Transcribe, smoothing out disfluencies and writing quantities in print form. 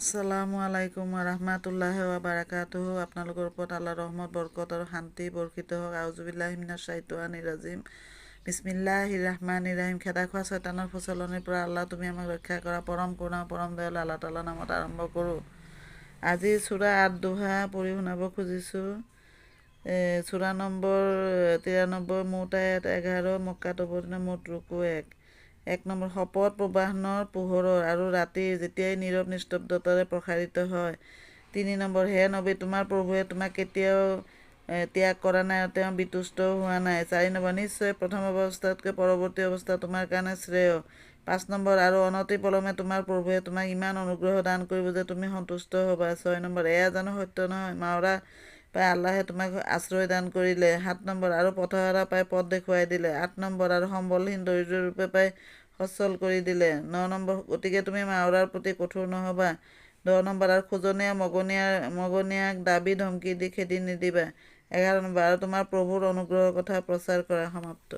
আসসালামু আলাইকুম ওয়া বাৰাকাতুহু। আপোনালোকৰ ওপৰত আল্লাহৰ ৰহমত বৰকত আৰু শান্তি বৰ্ষিত হওক। আউজুবিল্লাহি মিনাশ শাইতানিৰ ৰাজিম। বিসমিল্লাহিৰ ৰাহমানিৰ ৰাহিম। খেদা খোৱা শয়তানৰ ফচলনিৰ পৰা আল্লাহ তুমি আমাক ৰক্ষা কৰা। পৰম কৰুণা পৰম দয়ালু আল্লাহ তাআলাৰ নামত আৰম্ভ কৰোঁ। আজি সূৰা আদ-দুহা পঢ়ি শুনাব খুজিছোঁ। সূৰা নম্বৰ 93, মুঠ আয়াত 11, মক্কাত অৱতীৰ্ণ, মুঠ ৰুকু 1 নম্বৰ। শপত প্ৰবাহনৰ পোহৰৰ আৰু ৰাতিৰ যেতিয়াই নীৰৱ নিস্তব্ধতাৰে প্ৰসাৰিত হয়। 3 নম্বৰ। হে নবী, তোমাৰ প্ৰভুৱে তোমাক কেতিয়াও ত্যাগ কৰা নাই আৰু তেওঁ বিতুষ্টও হোৱা নাই। 4 নম্বৰ। নিশ্চয় প্ৰথম অৱস্থাতকৈ পৰৱৰ্তী অৱস্থা তোমাৰ কাৰণে শ্ৰেয়। 5 নম্বৰ। আৰু অনতিপলমে তোমাৰ প্ৰভুৱে তোমাক ইমান অনুগ্ৰহ দান কৰিব যে তুমি সন্তুষ্ট হ'বা। 6 নম্বৰ। এয়া জানো সত্য নহয়? মাওৰা পাই আল্লাহে তোমাক আশ্ৰয় দান কৰিলে। 7 নম্বৰ। আৰু পথহাৰা পাই পথ দেখুৱাই দিলে। 8 নম্বৰ। আৰু সম্বলহীন দৰিদ্ৰৰূপে পাই সচ্ছল কৰি দিলে। 9 নম্বৰ। গতিকে তুমি মাওৰাৰ প্ৰতি কঠোৰ নহ'বা। 10 নম্বৰ। আৰু খোজনীয়া মগনীয়াক দাবী ধমকি দি খেদি নিদিবা। 11 নম্বৰ। আৰু তোমাৰ প্ৰভুৰ অনুগ্ৰহৰ কথা প্ৰচাৰ কৰা। সমাপ্ত।